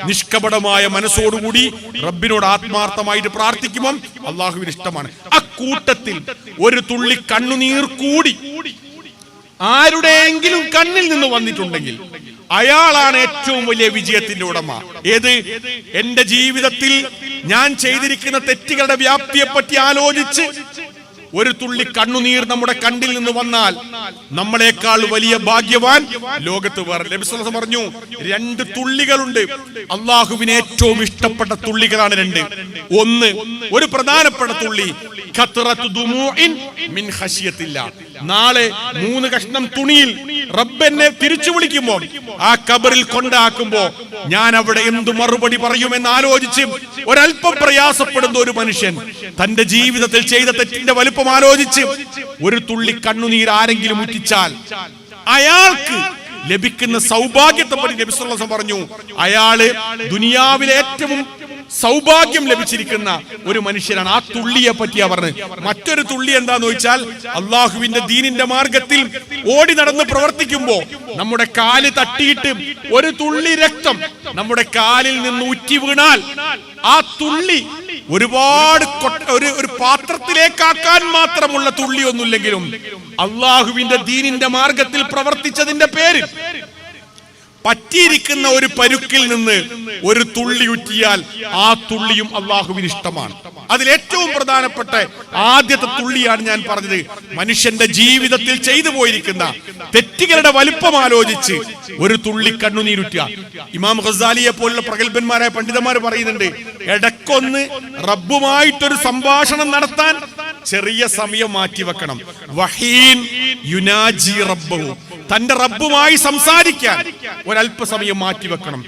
നിഷ്കപടമായ മനസ്സോടുകൂടി റബ്ബിനോട് ആത്മാർത്ഥമായിട്ട് പ്രാർത്ഥിക്കുമ്പോൾ അള്ളാഹുവിന് ഇഷ്ടമാണ്. അക്കൂട്ടത്തിൽ ഒരു തുള്ളി കണ്ണുനീർ കൂടി ആരുടെയെങ്കിലും കണ്ണിൽ നിന്ന് വന്നിട്ടുണ്ടെങ്കിൽ അയാളാണ് ഏറ്റവും വലിയ വിജയത്തിന്റെ ഉടമ. ഏത്? എന്റെ ജീവിതത്തിൽ ഞാൻ ചെയ്തിരിക്കുന്ന തെറ്റുകളുടെ വ്യാപ്തിയെ പറ്റി ആലോചിച്ച് ഒരു തുള്ളി കണ്ണുനീർ നമ്മുടെ കണ്ണിൽ നിന്ന് വന്നാൽ നമ്മളെക്കാൾ വലിയ ഭാഗ്യവാൻ ലോകത്ത് വേറെ. നബി സല്ലല്ലാഹു അലൈഹി വസല്ലം പറഞ്ഞു, 2 തുള്ളികളുണ്ട്. അള്ളാഹുവിന് ഏറ്റവും ഇഷ്ടപ്പെട്ട തുള്ളികളാണ് 2. ഒന്ന്, ഒരു പ്രധാനപ്പെട്ട തുള്ളി ഖത്റത്തു ദുമൂഇൻ മിൻ ഖശിയത്തില്ലാ. നാളെ 3 കഷ്ണം തുണിയിൽ റബ്ബെന്നെ തിരിച്ചു വിളിക്കുമ്പോൾ, ആ ഖബറിൽ കൊണ്ടാക്കുമ്പോ ഞാൻ അവിടെ എന്തു മറുപടി പറയുമെന്ന് ആലോചിച്ച് ഒരല്പം പ്രയാസപ്പെടുന്ന ഒരു മനുഷ്യൻ തന്റെ ജീവിതത്തിൽ ചെയ്ത തെറ്റിന്റെ വലുപ്പം ആലോചിച്ച് ഒരു തുള്ളി കണ്ണുനീർ ആരെങ്കിലും ഉറ്റിച്ചാൽ അയാൾക്ക് ലഭിക്കുന്ന സൗഭാഗ്യത്തെ പറ്റി നബി സല്ലല്ലാഹു അലൈഹി വസല്ലം പറഞ്ഞു, അയാള് ദുനിയാവിലെ ഏറ്റവും സൗഭാഗ്യം ലഭിച്ചിരിക്കുന്ന ഒരു മനുഷ്യനാണ്. ആ തുള്ളിയെ പറ്റിയാ പറഞ്ഞത്. മറ്റൊരു തുള്ളി എന്താന്ന് ചോദിച്ചാൽ, അള്ളാഹുവിന്റെ ദീനിന്റെ മാർഗത്തിൽ ഓടി നടന്ന് പ്രവർത്തിക്കുമ്പോ നമ്മുടെ കാല് തട്ടിയിട്ട് ഒരു തുള്ളി രക്തം നമ്മുടെ കാലിൽ നിന്ന് ഉറ്റി വീണാൽ ആ തുള്ളി ഒരുപാട് ഒരു പാത്രത്തിലേക്കാക്കാൻ മാത്രമുള്ള തുള്ളി ഒന്നുമില്ലെങ്കിലും അള്ളാഹുവിന്റെ ദീനിന്റെ മാർഗത്തിൽ പ്രവർത്തിച്ചതിന്റെ പേരിൽ പറ്റിയിരിക്കുന്ന ഒരു പരുക്കിൽ നിന്ന് ഒരു തുള്ളി ഉറ്റിയാൽ ആ തുള്ളിയും അള്ളാഹുവിന് ഇഷ്ടമാണ്. അതിലേറ്റവും പ്രധാനപ്പെട്ട ആദ്യത്തെ തുള്ളിയാണ് ഞാൻ പറഞ്ഞത്. മനുഷ്യന്റെ ജീവിതത്തിൽ ചെയ്തു പോയിരിക്കുന്ന തെറ്റുകളുടെ വലിപ്പം ആലോചിച്ച് ഒരു തുള്ളി കണ്ണുനീരുറ്റുക. ഇമാം ഖസാലിയെ പോലുള്ള പ്രഗത്ഭന്മാരായ പണ്ഡിതന്മാർ പറയുന്നുണ്ട്, ഇടക്കൊന്ന് റബ്ബുമായിട്ടൊരു സംഭാഷണം നടത്താൻ ചെറിയ സമയം മാറ്റിവെക്കണം. വഹീൻ യുനാജി റബ്ബഹു, തന്റെ റബ്ബുമായി സംസാരിക്കാൻ ഒരല്പസമയം മാറ്റിവെക്കണം.